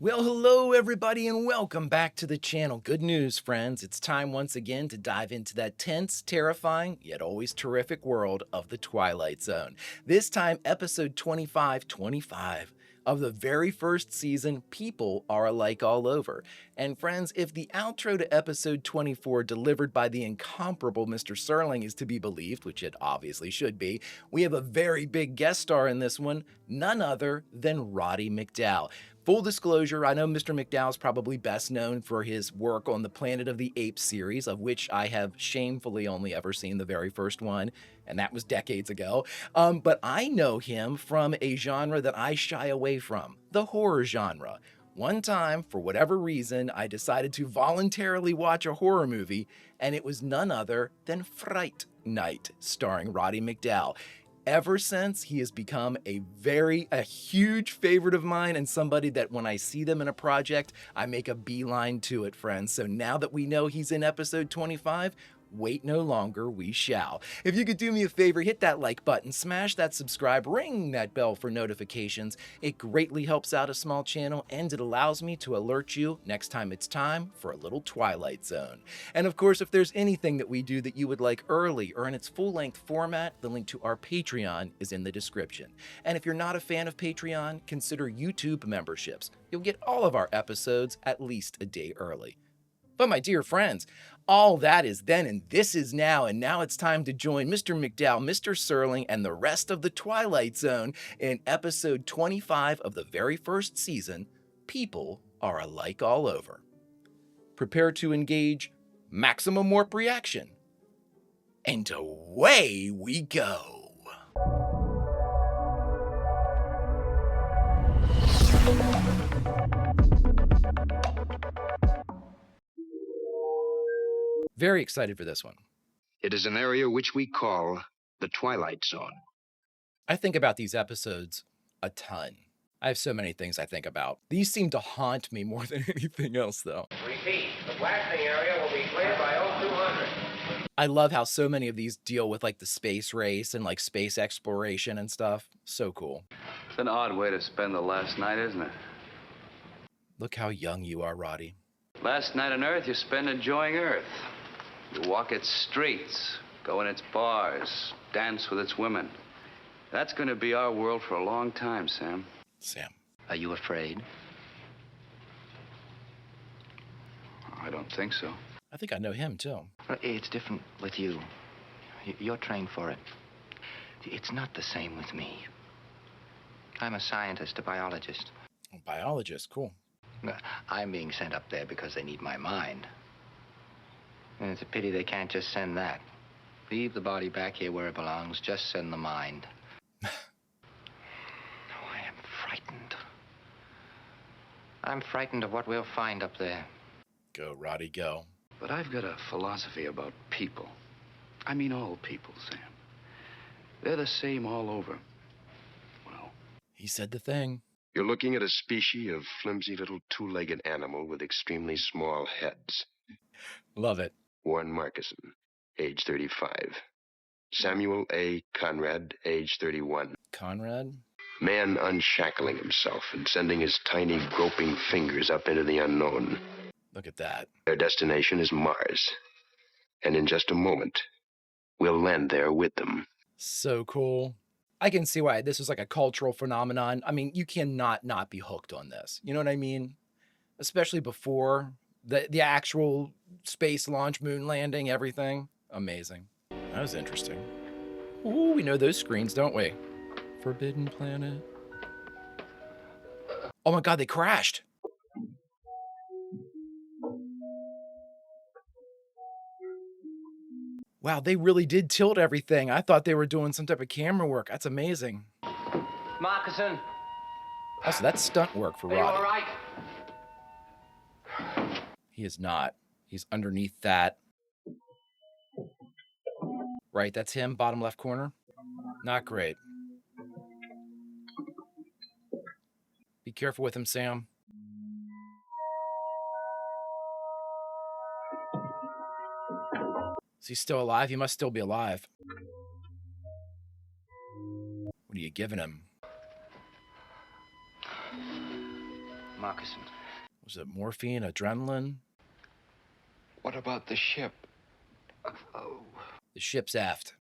Well, hello everybody and welcome back to the channel. Good news, friends. It's time once again to dive into that tense, terrifying, yet always terrific world of the Twilight Zone. This time, episode 25 of the very first season, People Are Alike All Over. And friends, if the outro to episode 24 delivered by the incomparable Mr. Serling is to be believed, which it obviously should be, we have a very big guest star in this one, none other than Roddy McDowall. Full disclosure, I know Mr. McDowall is probably best known for his work on the Planet of the Apes series, of which I have shamefully only ever seen the very first one, and that was decades ago. But I know him from a genre that I shy away from, the horror genre. One time, for whatever reason, I decided to voluntarily watch a horror movie, and it was none other than Fright Night, starring Roddy McDowall. Ever since, he has become a huge favorite of mine and somebody that when I see them in a project, I make a beeline to it, friends. So now that we know he's in episode 25, wait no longer, we shall. If you could do me a favor, hit that like button, smash that subscribe, ring that bell for notifications. It greatly helps out a small channel and it allows me to alert you next time it's time for a little Twilight Zone. And of course, if there's anything that we do that you would like early or in its full-length format, the link to our Patreon is in the description. And if you're not a fan of Patreon, consider YouTube memberships. You'll get all of our episodes at least a day early. But my dear friends, all that is then and this is now, and now it's time to join Mr. McDowall, Mr. Serling, and the rest of the Twilight Zone in episode 25 of the very first season, People Are Alike All Over. Prepare to engage maximum warp reaction. And away we go. Very excited for this one. It is an area which we call the Twilight Zone. I think about these episodes a ton. I have so many things I think about. These seem to haunt me more than anything else, though. Repeat, the blasting area will be cleared by 0200. I love how so many of these deal with like the space race and like space exploration and stuff. So cool. It's an odd way to spend the last night, isn't it? Look how young you are, Roddy. Last night on Earth, you spend enjoying Earth. You walk its streets, go in its bars, dance with its women. That's going to be our world for a long time, Sam. Sam. Are you afraid? I don't think so. I think I know him, too. It's different with you. You're trained for it. It's not the same with me. I'm a scientist, a biologist. A biologist, cool. I'm being sent up there because they need my mind. And it's a pity they can't just send that. Leave the body back here where it belongs. Just send the mind. Oh, I am frightened. I'm frightened of what we'll find up there. Go, Roddy, go. But I've got a philosophy about people. I mean all people, Sam. They're the same all over. Well, He said the thing. you're looking at a species of flimsy little two-legged animal with extremely small heads. Love it. Warren Markison, age 35. Samuel A. Conrad, age 31. Conrad? Man unshackling himself and sending his tiny groping fingers up into the unknown. Look at that. Their destination is Mars. And in just a moment, we'll land there with them. So cool. I can see why this was like a cultural phenomenon. I mean, you cannot not be hooked on this. You know what I mean? Especially before the actual space launch, moon landing, everything. Amazing. That was interesting. Ooh, we know those screens, don't we? Forbidden Planet. Oh my God, they crashed. Wow, they really did tilt everything. I thought they were doing some type of camera work. That's amazing. Markison, Oh, so that's stunt work for are you all Roddy. right? He is not. He's underneath that. Right, that's him, bottom left corner. Not great. Be careful with him, Sam. Is he still alive? He must still be alive. What are you giving him? Moccasin. Was it morphine, adrenaline? What about the ship? Oh. The ship's aft.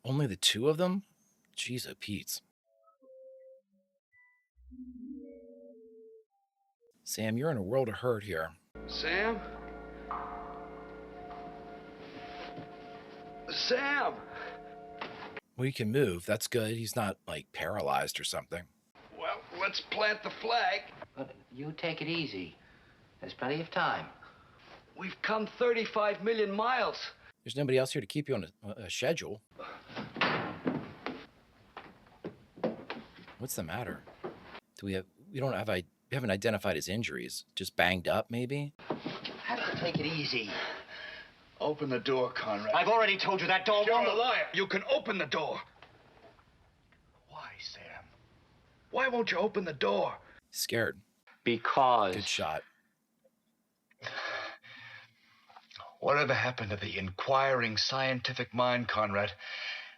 Only the two of them? Jeez, oh Pete's. Sam, you're in a world of hurt here. Sam? Sam! Well, he can move. That's good. He's not, like, paralyzed or something. Well, let's plant the flag. But you take it easy. There's plenty of time. We've come 35 million miles. There's nobody else here to keep you on a schedule. What's the matter? We haven't identified his injuries. Just banged up, maybe? Have to take it easy. Open the door, Conrad. I've already told you that door You're won't... a liar. You can open the door. Why, Sam? Why won't you open the door? Scared. Because... Good shot. Whatever happened to the inquiring scientific mind, Conrad?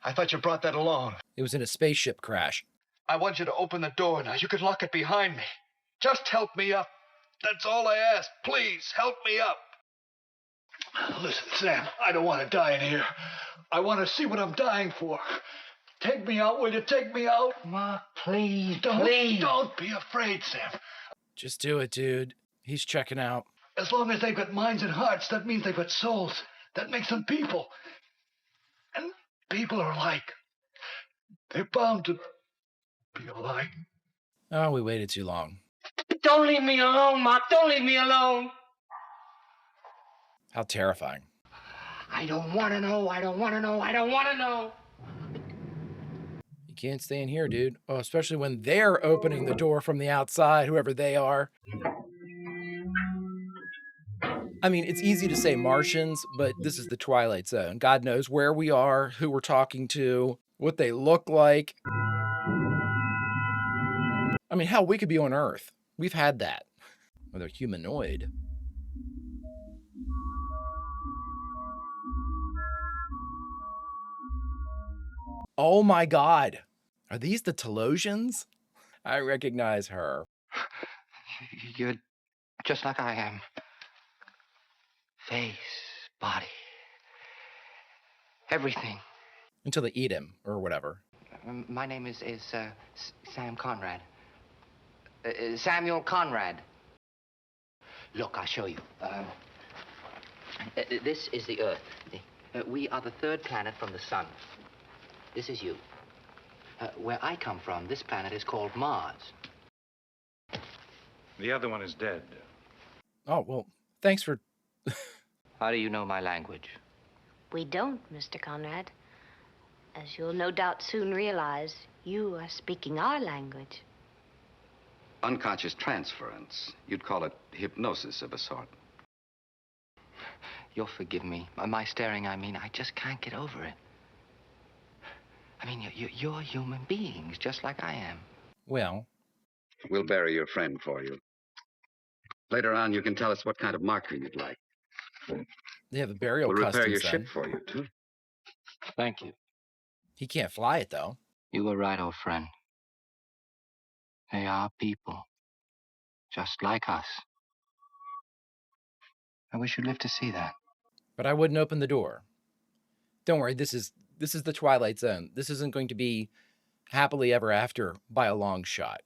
I thought you brought that along. It was in a spaceship crash. I want you to open the door now. You can lock it behind me. Just help me up. That's all I ask. Please, help me up. Listen, Sam, I don't want to die in here. I want to see what I'm dying for. Take me out, will you? Take me out. Mark, please, Don't be afraid, Sam. Just do it, dude. He's checking out. As long as they've got minds and hearts, that means they've got souls. That makes them people. And people are alike. They're bound to be alike. Oh, we waited too long. Don't leave me alone, Mark. Don't leave me alone. How terrifying. I don't want to know. I don't want to know. I don't want to know. You can't stay in here, dude. Oh, especially when they're opening the door from the outside, whoever they are. I mean, it's easy to say Martians, but this is the Twilight Zone. God knows where we are, who we're talking to, what they look like. I mean, hell, we could be on Earth. We've had that. Or they're humanoid. Oh my God. Are these the Telosians? I recognize her. You're just like I am. Face, body, everything. Until they eat him, or whatever. My name is Sam Conrad. Samuel Conrad. Look, I'll show you. This is the Earth. We are the third planet from the sun. This is you. Where I come from, this planet is called Mars. The other one is dead. Oh, well, thanks for... How do you know my language? We don't, Mr. Conrad. As you'll no doubt soon realize, you are speaking our language. Unconscious transference. You'd call it hypnosis of a sort. You'll forgive me. My staring, I just can't get over it. I mean, you're human beings, just like I am. Well... We'll bury your friend for you. Later on, you can tell us what kind of marker you'd like. They have a burial We'll repair your customs then. ship for you, too. Thank you. He can't fly it, though. You were right, old friend. They are people, just like us. I wish you'd live to see that. But I wouldn't open the door. Don't worry, this is the Twilight Zone. This isn't going to be happily ever after by a long shot.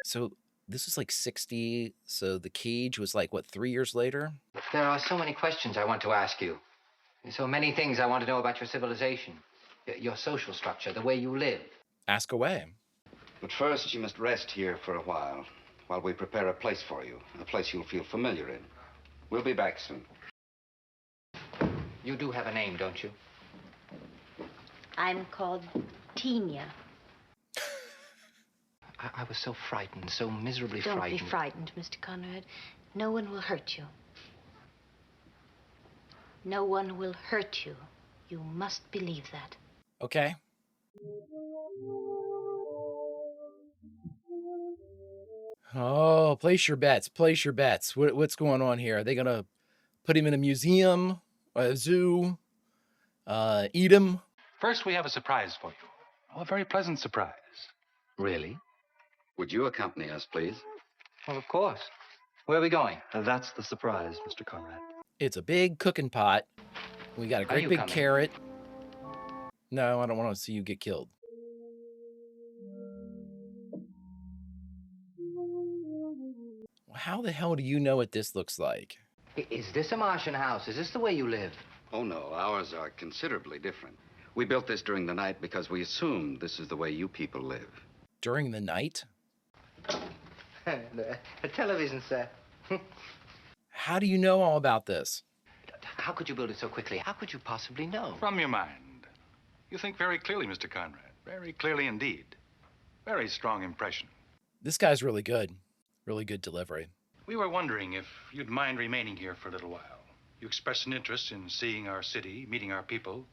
So this is like 60, so the cage was like, what, 3 years later? There are so many questions I want to ask you. So many things I want to know about your civilization, your social structure, the way you live. Ask away. But first, you must rest here for a while we prepare a place for you, a place you'll feel familiar in. We'll be back soon. You do have a name, don't you? I'm called Tenia. I was so frightened, so miserably Don't frightened. be frightened, Mr. Conrad. No one will hurt you. No one will hurt you. You must believe that. Oh, place your bets. Place your bets. What's going on here? Are they gonna put him in a museum, a zoo, eat him? First, we have a surprise for you. Oh, a very pleasant surprise. Really? Would you accompany us, please? Well, of course. Where are we going? That's the surprise, Mr. Conrad. It's a big cooking pot. We got a Are great you big coming? carrot. No, I don't want to see you get killed. How the hell do you know what this looks like? Is this a Martian house? Is this the way you live? Oh, no, ours are considerably different. We built this during the night because we assumed this is the way you people live. During the night? A television set. How do you know all about this? How could you build it so quickly? How could you possibly know? From your mind. You think very clearly, Mr. Conrad. Very clearly indeed. Very strong impression. This guy's really good. Really good delivery. We were wondering if you'd mind remaining here for a little while. You expressed an interest in seeing our city, meeting our people.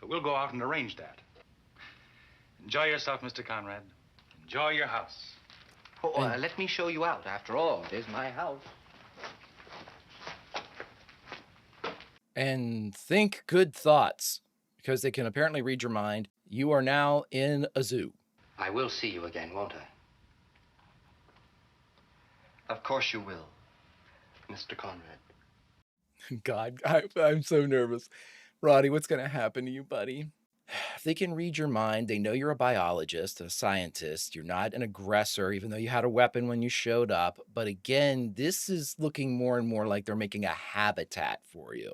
We'll go out and arrange that. Enjoy yourself, Mr. Conrad. Enjoy your house. Oh, let me show you out. After all, it is my house. And think good thoughts, because they can apparently read your mind. You are now in a zoo. I will see you again, won't I? Of course you will, Mr. Conrad. God, I'm so nervous. Roddy, what's going to happen to you, buddy? If they can read your mind, they know you're a biologist, a scientist. You're not an aggressor, even though you had a weapon when you showed up. But again, this is looking more and more like they're making a habitat for you.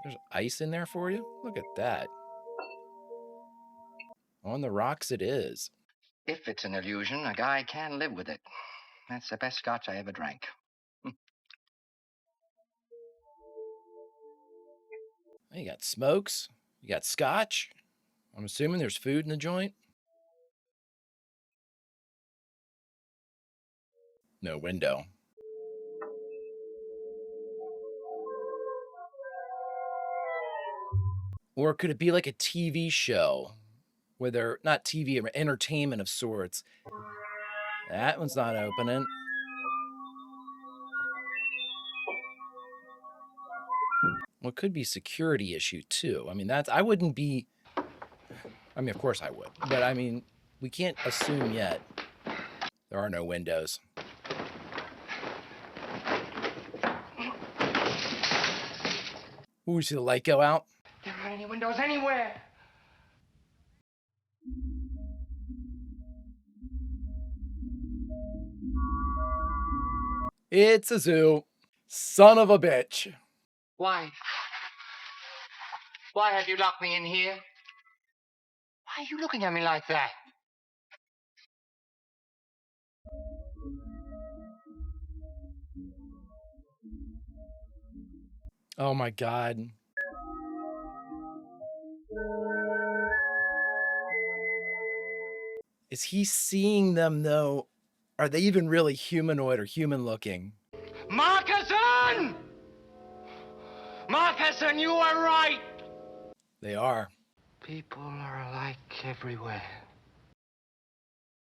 There's ice in there for you? Look at that. On the rocks it is. If it's an illusion, a guy can live with it. That's the best scotch I ever drank. You got smokes. You got scotch. I'm assuming there's food in the joint. No window. Or could it be like a TV show where they're not TV, entertainment of sorts? That one's not opening. Well, it could be security issue too. I mean, I wouldn't be, I mean, of course I would, but I mean, we can't assume yet. There are no windows. Ooh, you see the light go out? There aren't any windows anywhere. It's a zoo. Son of a bitch. Why? Why have you locked me in here? Why are you looking at me like that? Oh my God. Is he seeing them though? Are they even really humanoid or human looking? Marcusson! Marcusson, you are right! They are. People are alike everywhere.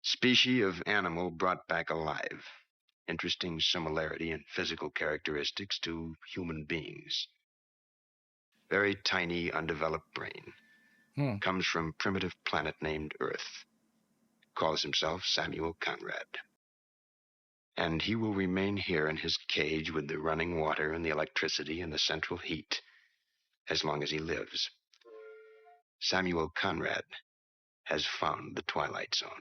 Species of animal brought back alive. Interesting similarity in physical characteristics to human beings. Very tiny, undeveloped brain. Comes from primitive planet named Earth. Calls himself Samuel Conrad. And he will remain here in his cage with the running water and the electricity and the central heat as long as he lives. Samuel Conrad has found the Twilight Zone.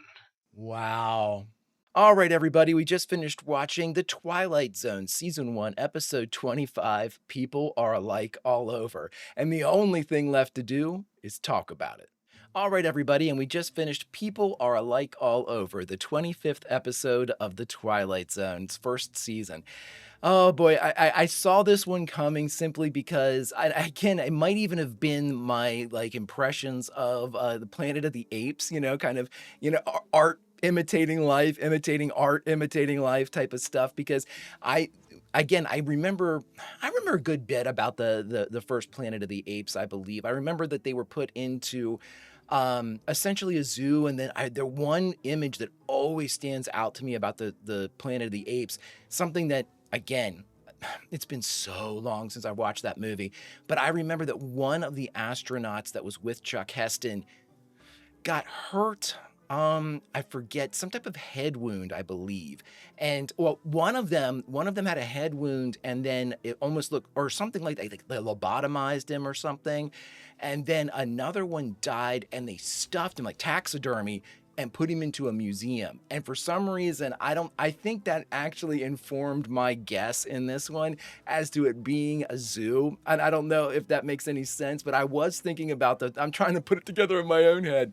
Wow. All right, everybody, we just finished watching The Twilight Zone, Season 1, Episode 25, People Are Alike All Over. And the only thing left to do is talk about it. All right, everybody, and we just finished People Are Alike All Over, the 25th episode of The Twilight Zone's first season. Oh boy, I saw this one coming simply because, again, it might even have been my impressions of the Planet of the Apes, kind of, art imitating life, imitating art, imitating life type of stuff. Because I remember a good bit about the first Planet of the Apes. I believe I remember that they were put into essentially a zoo. And then the one image that always stands out to me about the Planet of the Apes, something that, again, it's been so long since I watched that movie, but I remember that one of the astronauts that was with Chuck Heston got hurt. I forget, some type of head wound, I believe. And well, one of them had a head wound, and then it almost looked, or something like that, like they lobotomized him or something. And then another one died, and they stuffed him like taxidermy and put him into a museum. And for some reason, I think that actually informed my guess in this one as to it being a zoo. And I don't know if that makes any sense, but I was thinking about I'm trying to put it together in my own head.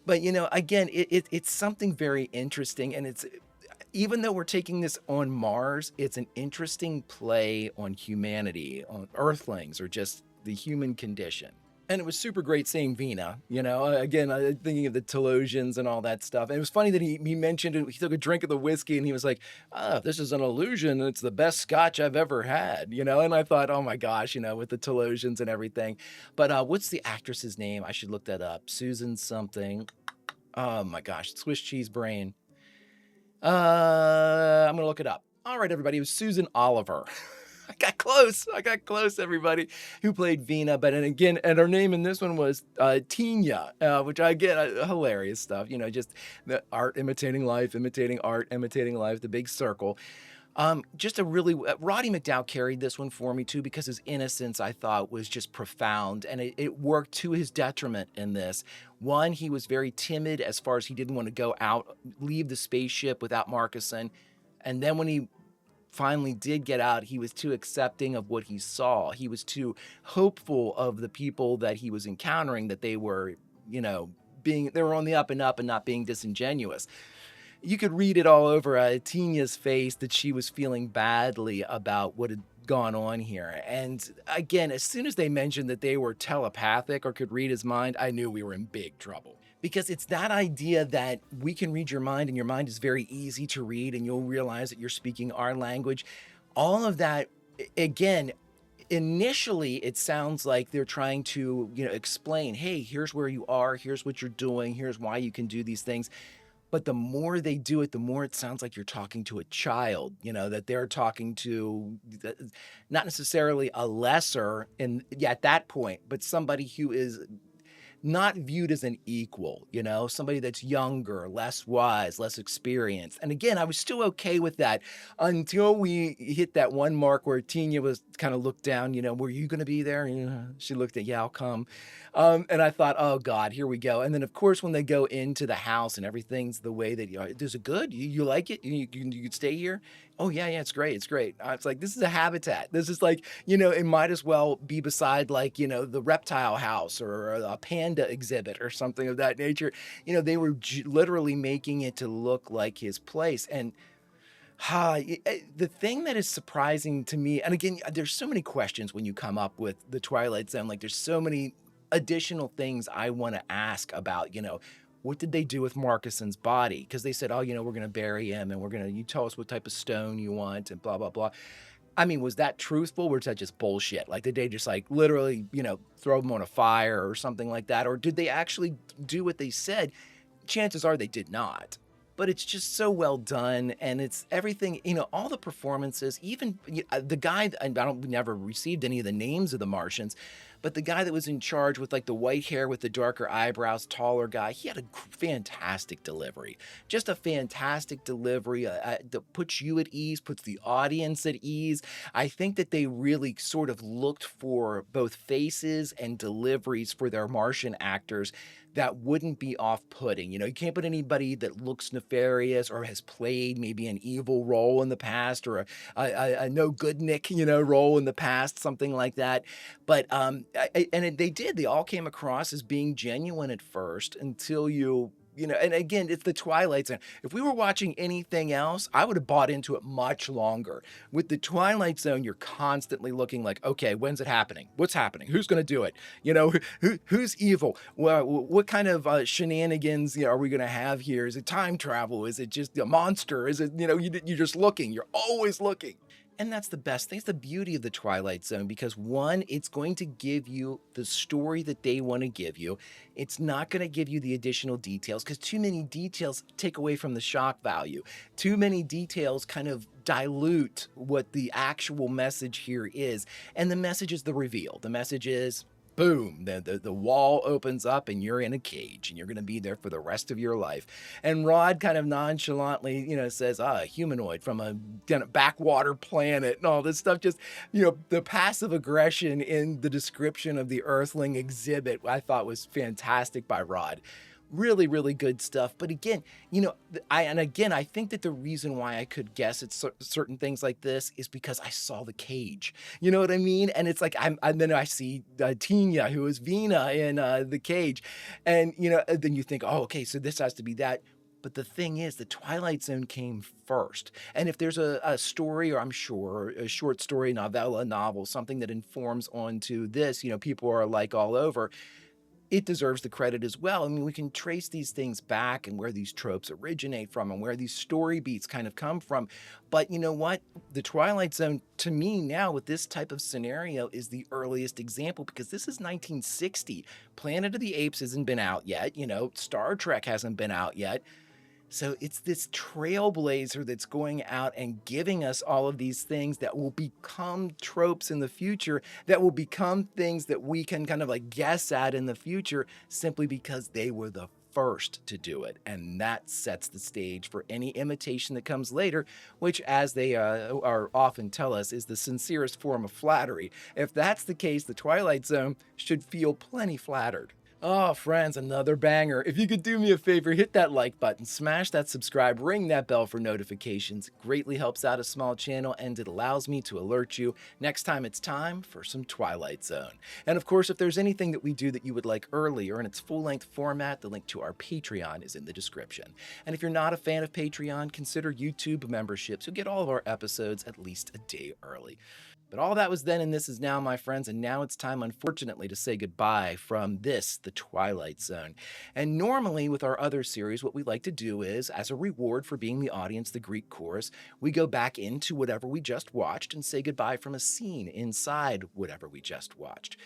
But, again, it's something very interesting. And it's, even though we're taking this on Mars, it's an interesting play on humanity, on Earthlings, or just the human condition. And it was super great seeing Vina, again, thinking of the Telosians and all that stuff. And it was funny that he mentioned it. He took a drink of the whiskey and he was like, this is an illusion. It's the best scotch I've ever had, and I thought, oh my gosh, with the Telosians and everything. But what's the actress's name? I should look that up. Susan something. Oh my gosh, Swiss cheese brain. I'm going to look it up. All right, everybody. It was Susan Oliver. I got close, everybody, who played Vina. But and her name in this one was Tina, which I get, hilarious stuff. Just the art imitating life, imitating art, imitating life, the big circle. Just a really, Roddy McDowall carried this one for me too, because his innocence, I thought, was just profound, and it worked to his detriment in this. One, he was very timid as far as he didn't want to go out, leave the spaceship without Markuson. And then when he finally did get out, he was too accepting of what he saw. He was too hopeful of the people that he was encountering, that they were, they were on the up and not being disingenuous. You could read it all over Tina's face that she was feeling badly about what had gone on here. And again, as soon as they mentioned that they were telepathic or could read his mind, I knew we were in big trouble. Because it's that idea that we can read your mind, and your mind is very easy to read, and you'll realize that you're speaking our language. All of that, again, initially it sounds like they're trying to, explain, hey, here's where you are, here's what you're doing, here's why you can do these things. But the more they do it, the more it sounds like you're talking to a child, that they're talking to not necessarily a lesser at that point, but somebody who is not viewed as an equal, somebody that's younger, less wise, less experienced. And again, I was still okay with that until we hit that one mark where Tina was kind of looked down, were you going to be there? She looked at, yeah, I'll come. And I thought, oh God, here we go. And then of course, when they go into the house and everything's the way that, is it good? You like it? You can stay here? Oh yeah, it's great. It's great. It's like, this is a habitat. This is like, it might as well be beside like, the reptile house or a panda exhibit or something of that nature. They were literally making it to look like his place. And the thing that is surprising to me, and again, there's so many questions when you come up with the Twilight Zone, like there's so many additional things I want to ask about, what did they do with Markuson's body? Because they said, oh, we're going to bury him, and you tell us what type of stone you want, and blah, blah, blah. I mean, was that truthful, or was that just bullshit? Like, did they just like literally, throw him on a fire or something like that? Or did they actually do what they said? Chances are they did not. But it's just so well done, and it's everything, all the performances, even the guy, we never received any of the names of the Martians, but the guy that was in charge with like the white hair with the darker eyebrows, taller guy, he had a fantastic delivery. Just a fantastic delivery that puts you at ease, puts the audience at ease. I think that they really sort of looked for both faces and deliveries for their Martian actors that wouldn't be off-putting. You can't put anybody that looks nefarious or has played maybe an evil role in the past, or a no good Nick, role in the past, something like that. But they did. They all came across as being genuine at first until and again, it's the Twilight Zone. If we were watching anything else, I would have bought into it much longer. With the Twilight Zone, you're constantly looking like, okay, when's it happening? What's happening? Who's going to do it? Who's evil? Well, what kind of shenanigans are we going to have here? Is it time travel? Is it just a monster? Is it, you're just looking. You're always looking. And that's the best thing. It's the beauty of the Twilight Zone because one, it's going to give you the story that they want to give you. It's not going to give you the additional details because too many details take away from the shock value. Too many details kind of dilute what the actual message here is. And the message is the reveal. The message is, boom, the wall opens up and you're in a cage and you're going to be there for the rest of your life. And Rod kind of nonchalantly, says, a humanoid from a backwater planet and all this stuff. Just, the passive aggression in the description of the Earthling exhibit, I thought was fantastic by Rod. Really, really good stuff. But again, I think that the reason why I could guess at certain things like this is because I saw the cage. You know what I mean? And it's like, then I see Tina, who is Vina in the cage. And, then you think, oh, okay, so this has to be that. But the thing is, the Twilight Zone came first. And if there's a story, or I'm sure a short story, novella, novel, something that informs onto this, people are like all over, it deserves the credit as well. I mean, we can trace these things back and where these tropes originate from and where these story beats kind of come from. But you know what? The Twilight Zone, to me now, with this type of scenario, is the earliest example because this is 1960. Planet of the Apes hasn't been out yet. Star Trek hasn't been out yet. So it's this trailblazer that's going out and giving us all of these things that will become tropes in the future, that will become things that we can kind of like guess at in the future simply because they were the first to do it. And that sets the stage for any imitation that comes later, which, as they are often tell us, is the sincerest form of flattery. If that's the case, the Twilight Zone should feel plenty flattered. Oh, friends, another banger. If you could do me a favor, hit that like button, smash that subscribe, ring that bell for notifications. It greatly helps out a small channel and it allows me to alert you next time it's time for some Twilight Zone. And of course, if there's anything that we do that you would like early or in its full-length format, the link to our Patreon is in the description. And if you're not a fan of Patreon, consider YouTube memberships. You'll get all of our episodes at least a day early. But all that was then and this is now, my friends, and now it's time, unfortunately, to say goodbye from this, the Twilight Zone. And normally with our other series, what we like to do is, as a reward for being the audience, the Greek chorus, we go back into whatever we just watched and say goodbye from a scene inside whatever we just watched.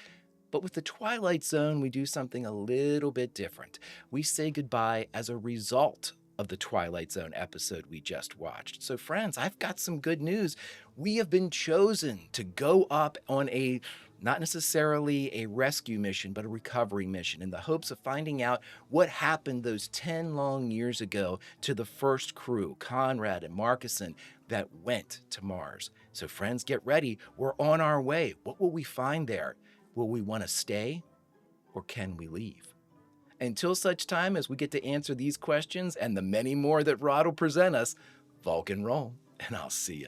But with the Twilight Zone, we do something a little bit different. We say goodbye as a result of the Twilight Zone episode we just watched. So friends, I've got some good news. We have been chosen to go up on a, not necessarily a rescue mission, but a recovery mission in the hopes of finding out what happened those 10 long years ago to the first crew, Conrad and Markuson, that went to Mars. So friends, get ready. We're on our way. What will we find there? Will we want to stay or can we leave? Until such time as we get to answer these questions and the many more that Rod will present us, Vulcan roll, and I'll see you.